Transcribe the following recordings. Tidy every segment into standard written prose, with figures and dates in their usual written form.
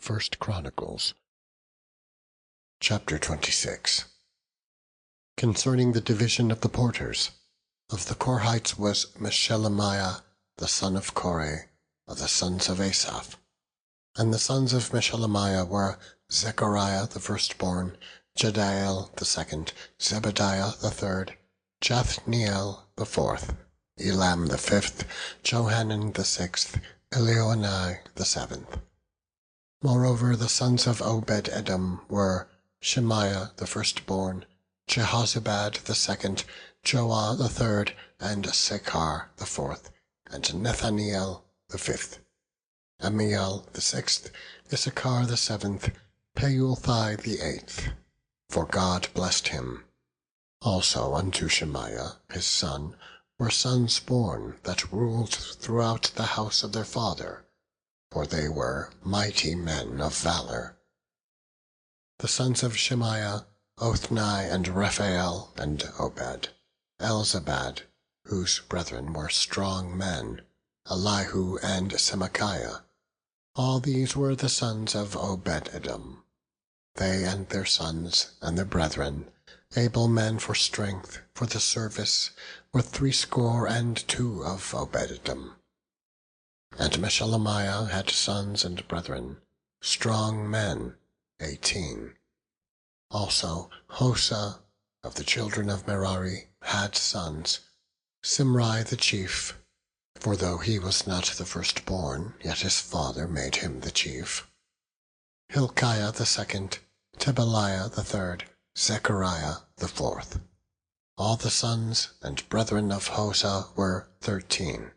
1 Chronicles. Chapter 26. Concerning the division of the porters. Of the Korhites was Meshelemiah the son of Kore, of the sons of Asaph. And the sons of Meshelemiah were Zechariah the firstborn, Jediael the second, Zebadiah the third, Jathniel the fourth, Elam the fifth, Johanan the sixth, Elioenai the seventh. Moreover the sons of Obed-Edom were Shemaiah the firstborn, Jehozabad the second, Joah the third, and Sechar the fourth, and Nethaniel the fifth, Amiel the sixth, Issachar the seventh, Peulthai the eighth. For God blessed him. Also unto Shemaiah his son were sons born that ruled throughout the house of their father, for they were mighty men of valor. The sons of Shemaiah, Othni, and Raphael, and Obed, Elzabad, whose brethren were strong men, Elihu and Semachiah. All these were the sons of Obed-Edom. They and their sons and their brethren, able men for strength, for the service, were 62 of Obed-Edom. And Meshelemiah had sons and brethren, strong men, 18. Also Hosa, of the children of Merari, had sons, Simri the chief, for though he was not the firstborn, yet his father made him the chief, Hilkiah the second, Tebaliah the third, Zechariah the fourth. All the sons and brethren of Hosa were 13.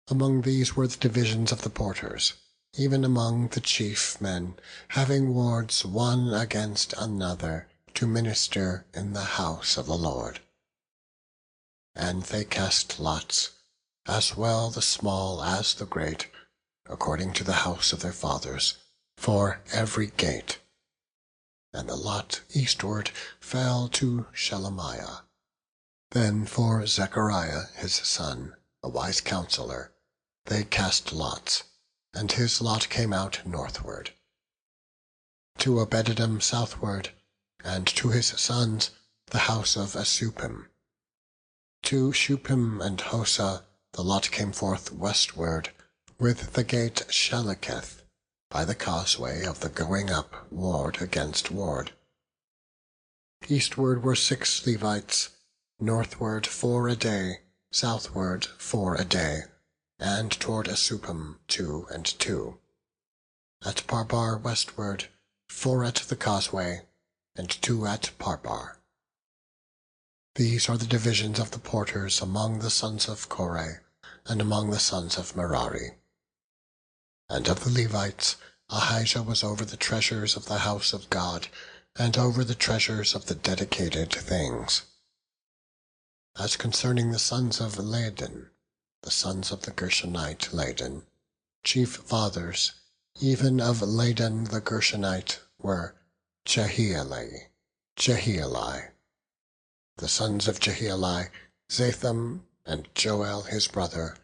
Among these were the divisions of the porters, even among the chief men, having wards one against another, to minister in the house of the Lord. And they cast lots, as well the small as the great, according to the house of their fathers, for every gate. And the lot eastward fell to Shelemiah. Then for Zechariah his son, a wise counselor, they cast lots, and his lot came out northward. To Obed-Edom southward, and to his sons the house of Asupim. To Shupim and Hosa the lot came forth westward, with the gate Sheleketh, by the causeway of the going up ward against ward. Eastward were 6 Levites, northward 4 a day, southward 4 a day, and toward Asupim 2 and 2. At Parbar westward, 4 at the causeway, and 2 at Parbar. These are the divisions of the porters among the sons of Kore, and among the sons of Merari. And of the Levites, Ahijah was over the treasures of the house of God, and over the treasures of the dedicated things. As concerning the sons of Laden, the sons of the Gershonite Laden, chief fathers, even of Laden the Gershonite, were Jehieli. The sons of Jehieli, Zatham, and Joel his brother,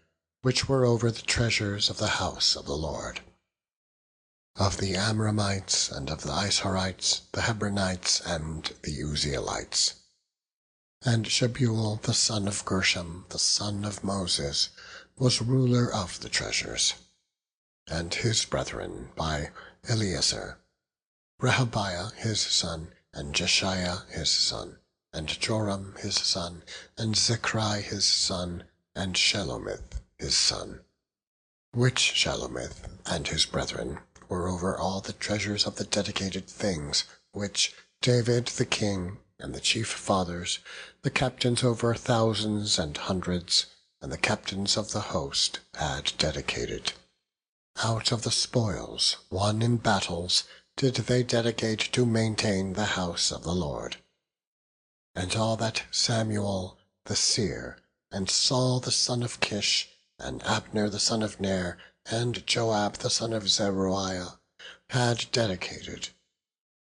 which were over the treasures of the house of the Lord. Of the Amramites, and of the Isharites, the Hebronites, and the Uzzielites. And Shebuel the son of Gershom, the son of Moses, was ruler of the treasures, and his brethren by Eliezer, Rehabiah his son, and Jeshiah his son, and Joram his son, and Zechri his son, and Shelomith his son, which Shelomith and his brethren were over all the treasures of the dedicated things, which David the king, and the chief fathers, the captains over thousands and hundreds, and the captains of the host had dedicated. Out of the spoils won in battles did they dedicate to maintain the house of the Lord. And all that Samuel the seer, and Saul the son of Kish, and Abner the son of Ner, and Joab the son of Zeruiah had dedicated.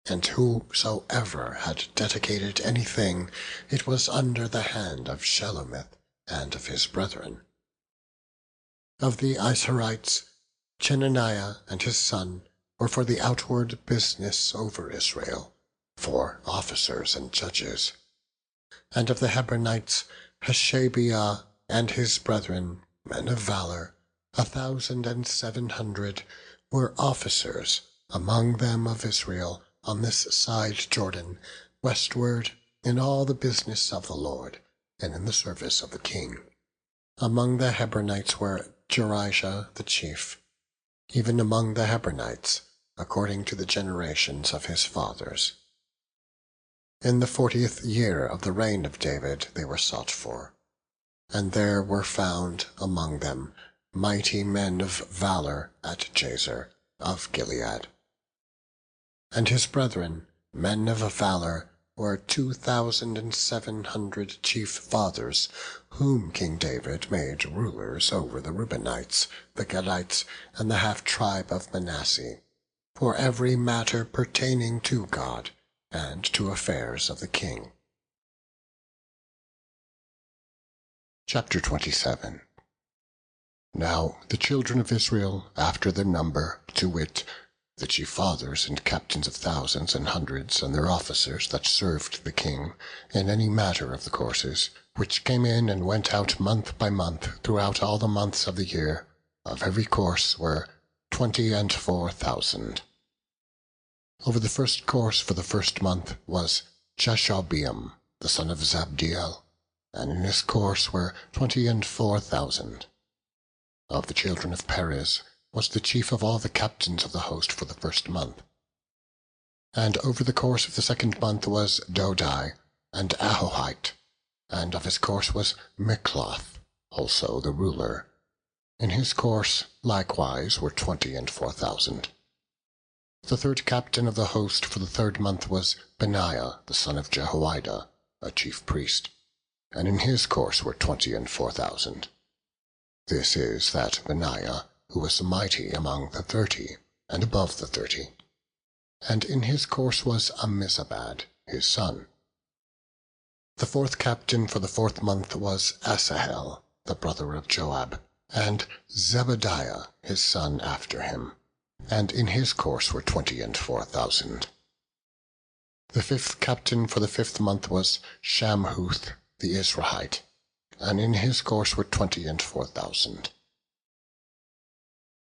And whosoever had dedicated anything, it was under the hand of Shelomith and of his brethren. Of the Isharites, Chenaniah and his son, or for the outward business over Israel, for officers and judges. And of the Hebronites, Hashabiah and his brethren, men of valor, 1,700, were officers among them of Israel on this side Jordan, westward, in all the business of the Lord, and in the service of the king. Among the Hebronites were Jerijah the chief, even among the Hebronites, according to the generations of his fathers. In the 40th year of the reign of David they were sought for, and there were found among them mighty men of valor at Jazer of Gilead. And his brethren, men of valor, were 2,700 chief fathers, whom King David made rulers over the Reubenites, the Gadites, and the half-tribe of Manasseh, for every matter pertaining to God and to affairs of the king. Chapter 27. Now the children of Israel, after their number, to wit, the chief fathers and captains of thousands and hundreds, and their officers that served the king in any matter of the courses, which came in and went out month by month throughout all the months of the year, of every course were 24,000. Over the first course for the first month was Jashobeam, the son of Zabdiel, and in his course were 24,000. Of the children of Perez was the chief of all the captains of the host for the first month. And over the course of the second month was Dodai and Ahohite, and of his course was Mikloth, also the ruler. In his course likewise were 24,000. The third captain of the host for the third month was Benaiah, the son of Jehoiada, a chief priest, and in his course were 24,000. This is that Benaiah, who was mighty among the 30, and above the 30. And in his course was Ammizabad, his son. The fourth captain for the fourth month was Asahel, the brother of Joab, and Zebadiah, his son, after him, and in his course were 24,000. The fifth captain for the fifth month was Shamhuth, the Israelite, and in his course were 24,000.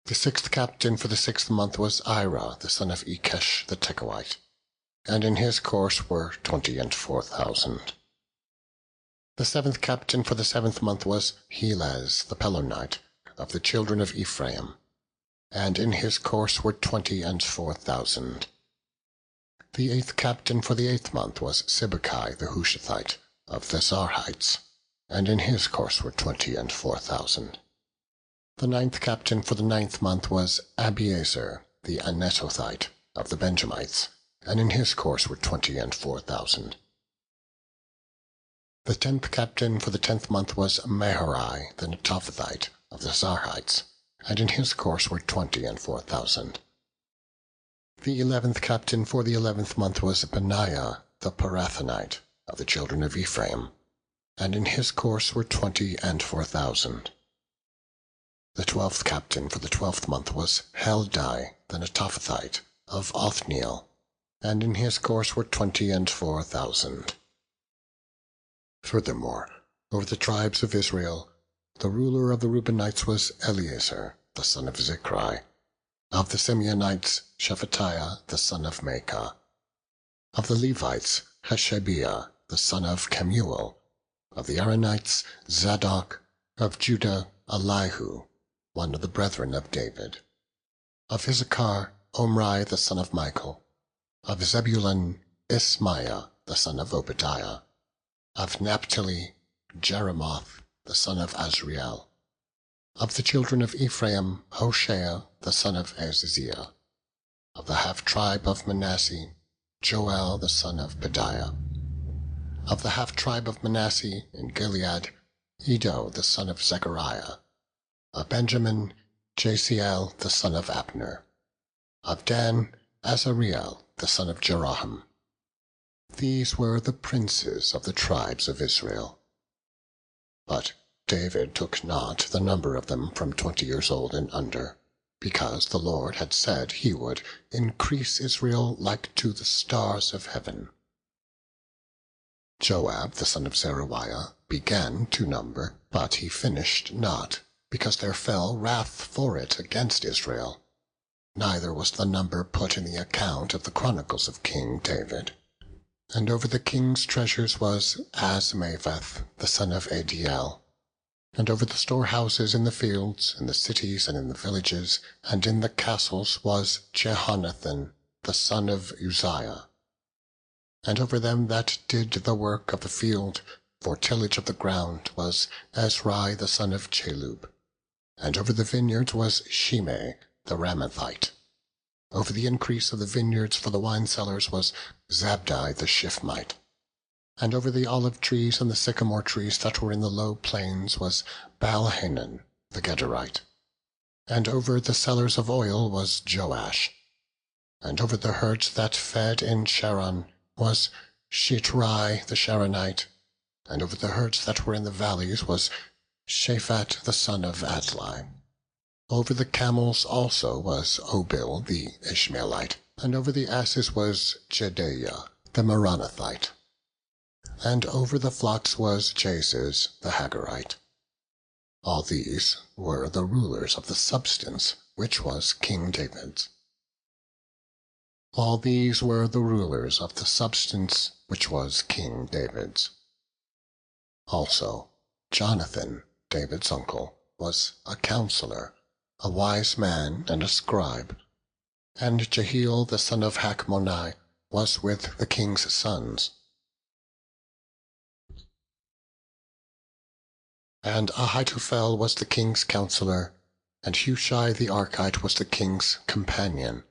The sixth captain for the sixth month was Ira, the son of Ikesh the Tekoite, and in his course were 24,000. The seventh captain for the seventh month was Helez the Pelonite, of the children of Ephraim, and in his course were 24,000. The eighth captain for the eighth month was Sibbecai the Hushathite, of the Zarhites, and in his course were 24,000. The ninth captain for the ninth month was Abiezer the Anetothite, of the Benjamites, and in his course were 24,000. The 10th captain for the 10th month was Mehorai the Netophathite, of the Zarhites, and in his course were 24,000. The 11th captain for the 11th month was Benaiah the Parathonite, of the children of Ephraim, and in his course were 24,000. The 12th captain for the 12th month was Heldai the Netophathite, of Othniel, and in his course were 24,000. Furthermore, over the tribes of Israel, the ruler of the Reubenites was Eleazar, the son of Zichri. Of the Simeonites, Shephatiah, the son of Maacah. Of the Levites, Hashabiah, the son of Kemuel. Of the Aaronites, Zadok. Of Judah, Elihu, one of the brethren of David. Of Issachar, Omri, the son of Michael. Of Zebulun, Ismaiah, the son of Obadiah. Of Naphtali, Jeremoth, the son of Azriel. Of the children of Ephraim, Hoshea, the son of Azaziah. Of the half-tribe of Manasseh, Joel, the son of Pedaiah. Of the half-tribe of Manasseh in Gilead, Iddo, the son of Zechariah. Of Benjamin, Jasiel, the son of Abner. Of Dan, Azariel, the son of Jeroham. These were the princes of the tribes of Israel. But David took not the number of them from 20 years old and under, because the Lord had said he would increase Israel like to the stars of heaven. Joab the son of Zeruiah began to number, but he finished not, because there fell wrath for it against Israel. Neither was the number put in the account of the Chronicles of King David. And over the king's treasures was Azmaveth the son of Adiel. And over the storehouses in the fields, in the cities and in the villages, and in the castles was Jehonathan the son of Uzziah. And over them that did the work of the field, for tillage of the ground, was Ezrai the son of Chelub. And over the vineyards was Shimei the Ramathite. Over the increase of the vineyards for the wine cellars was Zabdi the Shifmite. And over the olive trees and the sycamore trees that were in the low plains was Baalhanan the Gederite. And over the cellars of oil was Joash. And over the herds that fed in Sharon was Shitrai the Sharonite. And over the herds that were in the valleys was Shaphat the son of Adlai. Over the camels also was Obil the Ishmaelite. And over the asses was Jedaiah the Meronothite. And over the flocks was Jaziz the Hagarite. All these were the rulers of the substance which was King David's. All these were the rulers of the substance which was King David's. Also Jonathan, David's uncle, was a counselor, a wise man and a scribe. And Jehiel the son of Hachmoni was with the king's sons. And Ahitophel was the king's counselor, and Hushai the Archite was the king's companion.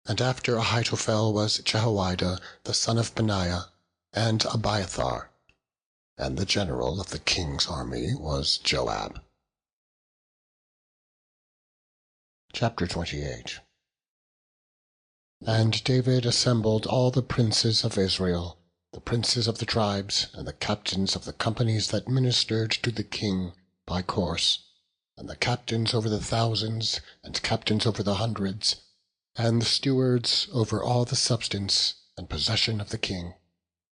And after Ahitophel was Jehoiada the son of Benaiah, and Abiathar. And the general of the king's army was Joab. Chapter 28. And David assembled all the princes of Israel, the princes of the tribes, and the captains of the companies that ministered to the king by course, and the captains over the thousands, and captains over the hundreds, and the stewards over all the substance and possession of the king,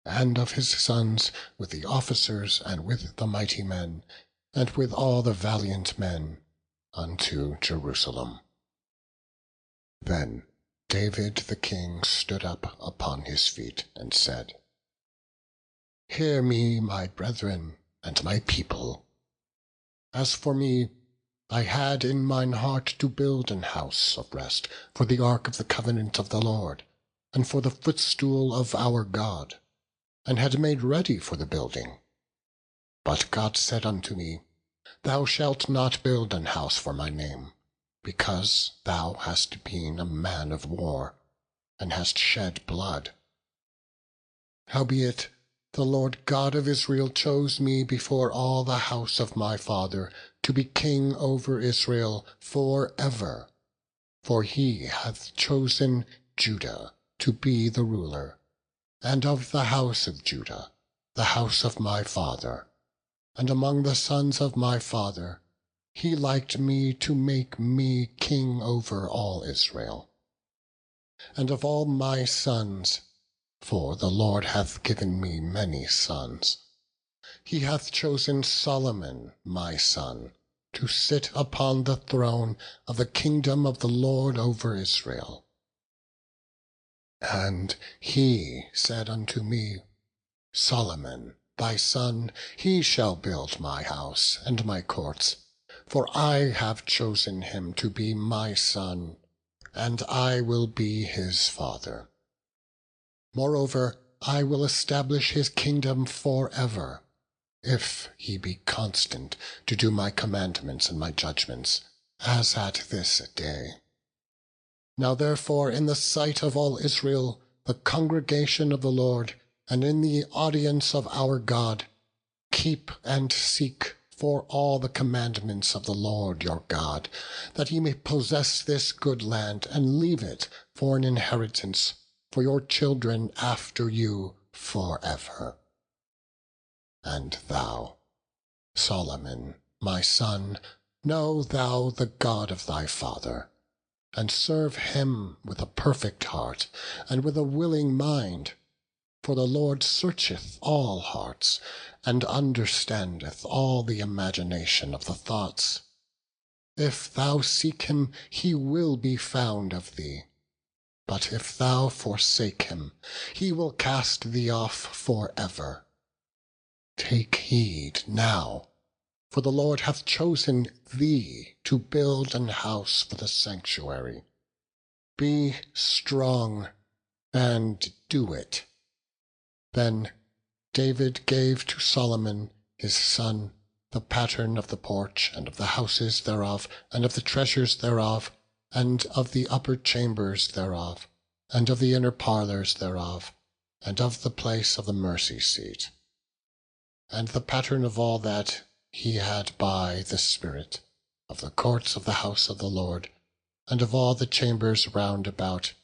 and of his sons, with the officers, and with the mighty men, and with all the valiant men, unto Jerusalem. Then David the king stood up upon his feet, and said, Hear me, my brethren, and my people. As for me, I had in mine heart to build an house of rest for the ark of the covenant of the Lord, and for the footstool of our God, and had made ready for the building. But God said unto me, Thou shalt not build an house for my name, because thou hast been a man of war, and hast shed blood. Howbeit, the Lord God of Israel chose me before all the house of my father to be king over Israel for ever. For he hath chosen Judah to be the ruler, and of the house of Judah, the house of my father. And among the sons of my father, he liked me to make me king over all Israel. And of all my sons, for the Lord hath given me many sons, he hath chosen Solomon my son to sit upon the throne of the kingdom of the Lord over Israel. And he said unto me, Solomon thy son, he shall build my house and my courts, for I have chosen him to be my son, and I will be his father. Moreover, I will establish his kingdom forever, if he be constant to do my commandments and my judgments, as at this day. Now therefore, in the sight of all Israel, the congregation of the Lord, and in the audience of our God, keep and seek for all the commandments of the Lord your God, that ye may possess this good land, and leave it for an inheritance for your children after you forever. And thou, Solomon, my son, Know thou the God of thy father, and serve him with a perfect heart, and with a willing mind. For the Lord searcheth all hearts, and understandeth all the imagination of the thoughts. If thou seek him, he will be found of thee. But if thou forsake him, he will cast thee off for ever. Take heed now, for the Lord hath chosen thee to build an house for the sanctuary. Be strong, and do it." Then David gave to Solomon his son the pattern of the porch, and of the houses thereof, and of the treasures thereof, and of the upper chambers thereof, and of the inner parlours thereof, and of the place of the mercy seat, and the pattern of all that he had by the Spirit, of the courts of the house of the Lord, and of all the chambers round about,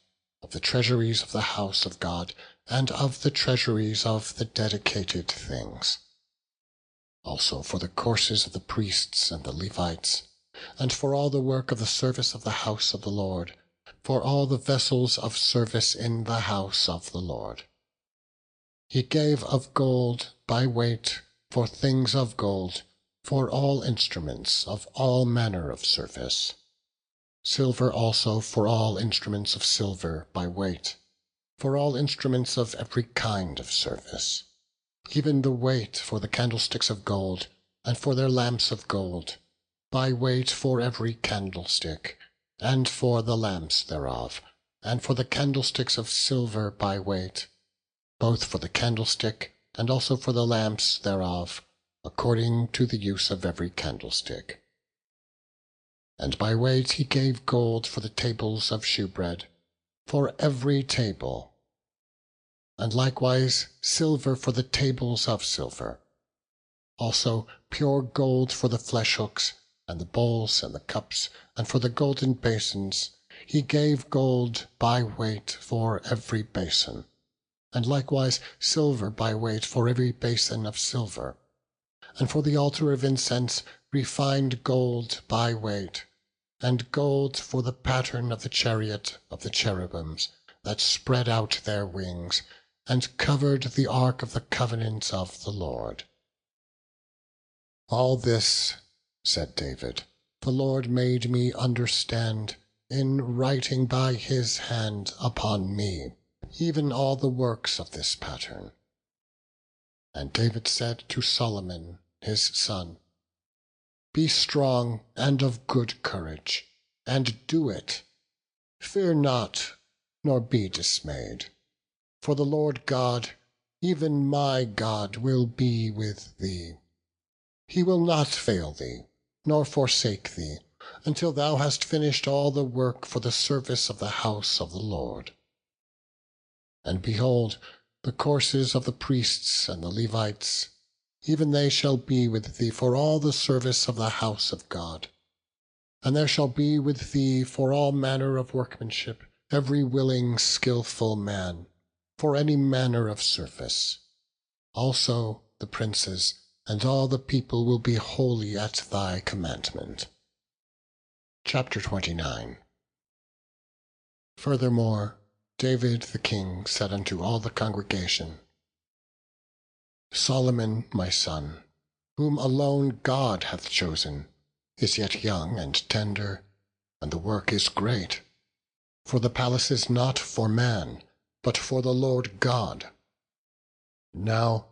of the treasuries of the house of God, and of the treasuries of the dedicated things. Also for the courses of the priests and the Levites, and for all the work of the service of the house of the Lord, for all the vessels of service in the house of the Lord. He gave of gold by weight for things of gold, for all instruments of all manner of service. Silver also for all instruments of silver by weight, for all instruments of every kind of service. Even the weight for the candlesticks of gold, and for their lamps of gold, by weight for every candlestick, and for the lamps thereof, and for the candlesticks of silver by weight, both for the candlestick, and also for the lamps thereof, according to the use of every candlestick. And by weight he gave gold for the tables of shewbread, for every table, and likewise silver for the tables of silver. Also pure gold for the flesh hooks, and the bowls, and the cups, and for the golden basins, he gave gold by weight for every basin, and likewise silver by weight for every basin of silver. And for the altar of incense refined gold by weight, and gold for the pattern of the chariot of the cherubims, that spread out their wings, and covered the ark of the covenant of the Lord. "All this," said David, "the Lord made me understand in writing by his hand upon me, even all the works of this pattern." And David said to Solomon his son, "Be strong and of good courage, and do it. Fear not, nor be dismayed. For the Lord God, even my God, will be with thee. He will not fail thee, nor forsake thee, until thou hast finished all the work for the service of the house of the Lord. And behold, the courses of the priests and the Levites, even they shall be with thee for all the service of the house of God. And there shall be with thee for all manner of workmanship every willing, skilful man, for any manner of service. Also the princes and all the people will be holy at thy commandment." Chapter 29. Furthermore, David the king said unto all the congregation, "Solomon my son, whom alone God hath chosen, is yet young and tender, and the work is great. For the palace is not for man, but for the Lord God. Now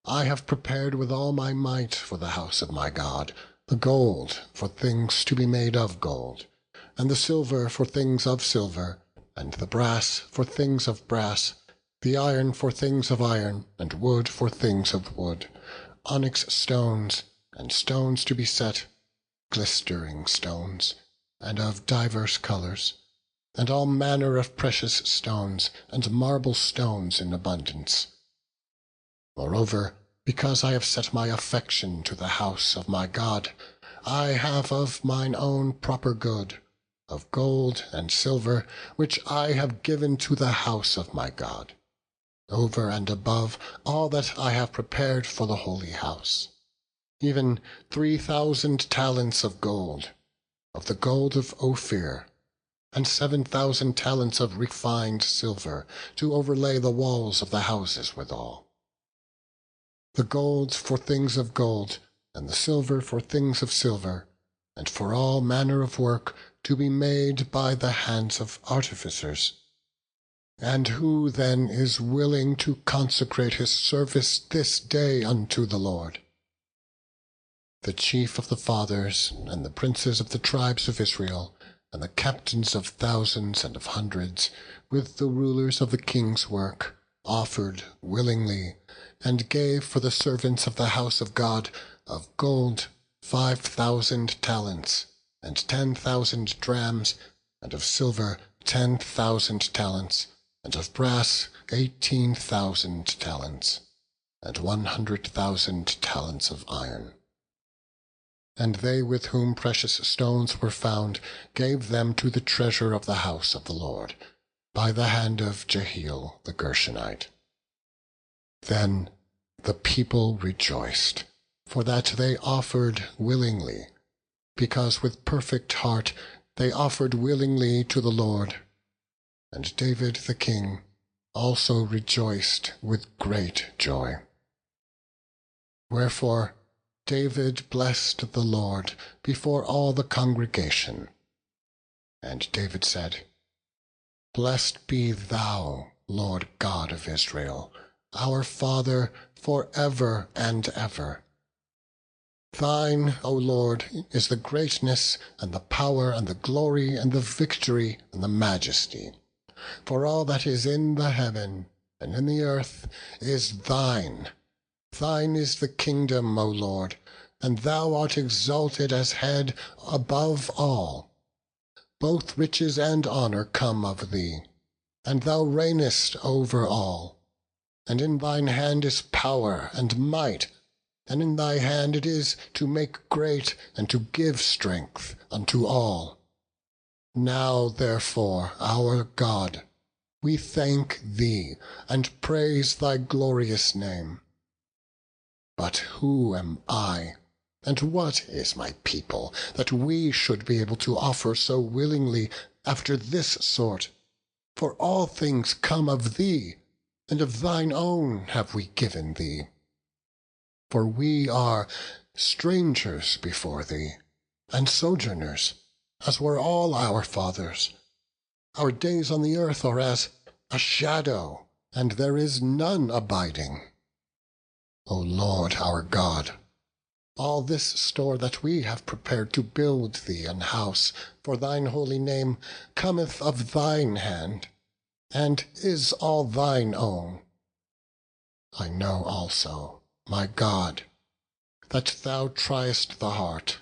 I have prepared with all my might for the house of my God the gold for things to be made of gold, and the silver for things of silver, and the brass for things of brass, the iron for things of iron, and wood for things of wood, onyx stones, and stones to be set, glistering stones, and of divers colours, and all manner of precious stones, and marble stones in abundance. Moreover, because I have set my affection to the house of my God, I have of mine own proper good, of gold and silver, which I have given to the house of my God, over and above all that I have prepared for the holy house. even 3,000 talents of gold, of the gold of Ophir, and 7,000 talents of refined silver, to overlay the walls of the houses withal. The gold for things of gold, and the silver for things of silver, and for all manner of work to be made by the hands of artificers. And who then is willing to consecrate his service this day unto the Lord? The chief of the fathers, and the princes of the tribes of Israel, and the captains of thousands and of hundreds, with the rulers of the king's work, offered willingly, and gave for the servants of the house of God of gold 5,000 talents, and 10,000 drams, and of silver 10,000 talents, and of brass 18,000 talents, and 100,000 talents of iron. And they with whom precious stones were found gave them to the treasure of the house of the Lord, by the hand of Jehiel the Gershonite. Then the people rejoiced, for that they offered willingly, because with perfect heart they offered willingly to the Lord. And David the king also rejoiced with great joy. Wherefore David blessed the Lord before all the congregation. And David said, Blessed be thou, Lord God of Israel, our Father, for ever and ever. Thine, O Lord, is the greatness, and the power, and the glory, and the victory, and the majesty. For all that is in the heaven and in the earth is thine. Thine is the kingdom, O Lord, and thou art exalted as head above all. Both riches and honour come of thee, and thou reignest over all. And in thine hand is power and might, and in thy hand it is to make great and to give strength unto all. Now therefore, our God, we thank thee, and praise thy glorious name. But who am I, and what is my people, that we should be able to offer so willingly after this sort? For all things come of thee, and of thine own have we given thee. For we are strangers before thee, and sojourners, as were all our fathers. Our days on the earth are as a shadow, and there is none abiding. O Lord our God, all this store that we have prepared to build thee an house for thine holy name cometh of thine hand, and is all thine own. I know also, my God, that thou triest the heart,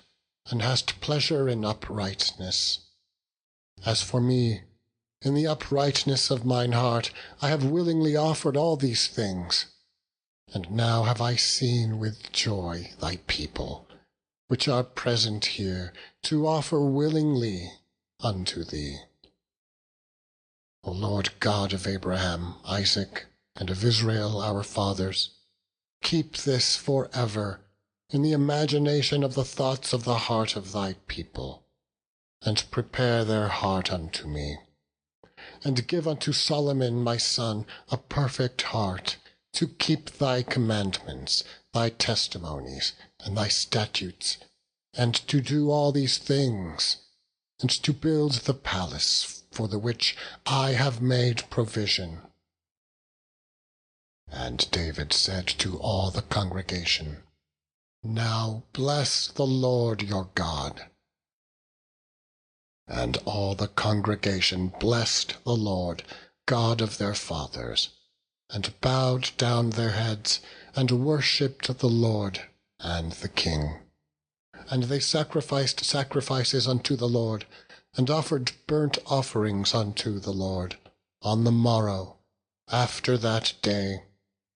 and hast pleasure in uprightness. As for me, in the uprightness of mine heart I have willingly offered all these things. And now have I seen with joy thy people, which are present here, to offer willingly unto thee. O Lord God of Abraham, Isaac, and of Israel our fathers, keep this for ever in the imagination of the thoughts of the heart of thy people, and prepare their heart unto me. And give unto Solomon my son a perfect heart, to keep thy commandments, thy testimonies, and thy statutes, and to do all these things, and to build the palace for the which I have made provision. And David said to all the congregation, Now bless the Lord your God. And all the congregation blessed the Lord, God of their fathers, and bowed down their heads, and worshipped the Lord and the king. And they sacrificed sacrifices unto the Lord, and offered burnt offerings unto the Lord on the morrow, after that day,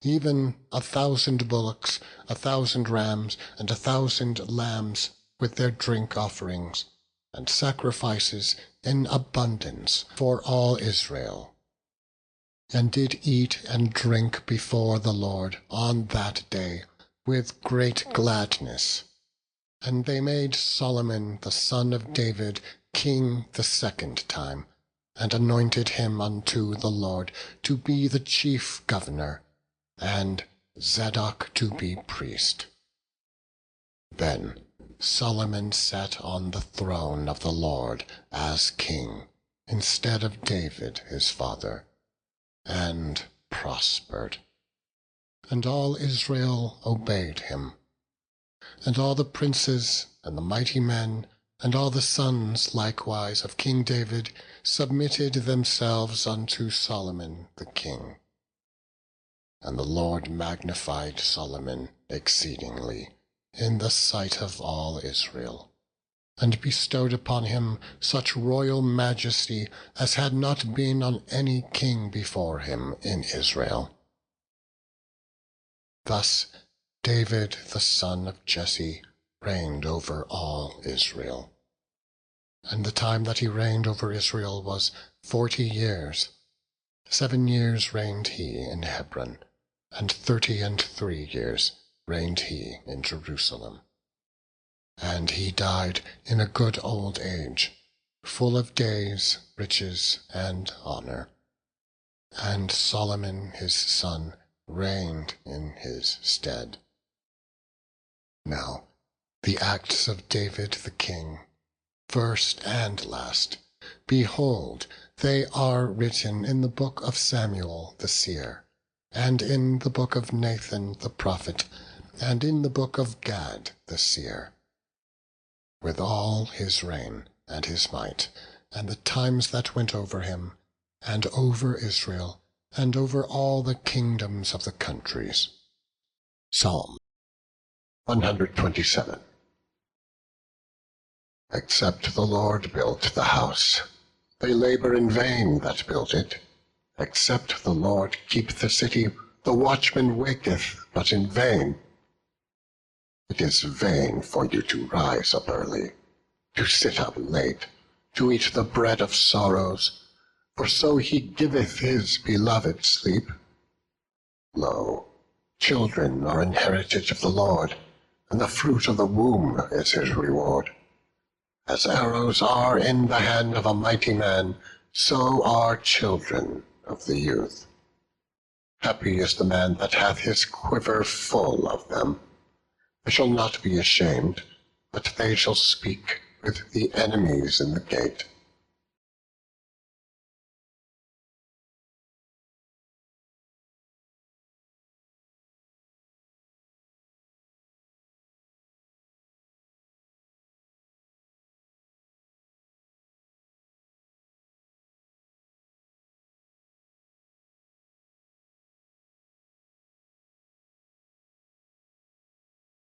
even 1,000 bullocks, 1,000 rams, and 1,000 lambs, with their drink offerings, and sacrifices in abundance for all Israel, and did eat and drink before the Lord on that day with great gladness. And they made Solomon the son of David king the second time, and anointed him unto the Lord to be the chief governor, and Zadok to be priest. Then Solomon sat on the throne of the Lord as king, instead of David his father, and prospered. And all Israel obeyed him. And all the princes, and the mighty men, and all the sons likewise of King David submitted themselves unto Solomon the king. And the Lord magnified Solomon exceedingly in the sight of all Israel, and bestowed upon him such royal majesty as had not been on any king before him in Israel. Thus David the son of Jesse reigned over all Israel. And the time that he reigned over Israel was 40 years. 7 years reigned he in Hebron, and 33 years reigned he in Jerusalem. And he died in a good old age, full of days, riches, and honor. And Solomon his son reigned in his stead. Now the acts of David the king, first and last, behold, they are written in the book of Samuel the seer, and in the book of Nathan the prophet, and in the book of Gad the seer, with all his reign and his might, and the times that went over him, and over Israel, and over all the kingdoms of the countries. Psalm 127. Except the Lord built the house, they labor in vain that build it. Except the Lord keep the city, the watchman waketh but in vain. It is vain for you to rise up early, to sit up late, to eat the bread of sorrows, for so he giveth his beloved sleep. Lo, children are an heritage of the Lord, and the fruit of the womb is his reward. As arrows are in the hand of a mighty man, so are children of the youth. Happy is the man that hath his quiver full of them. They shall not be ashamed, but they shall speak with the enemies in the gate.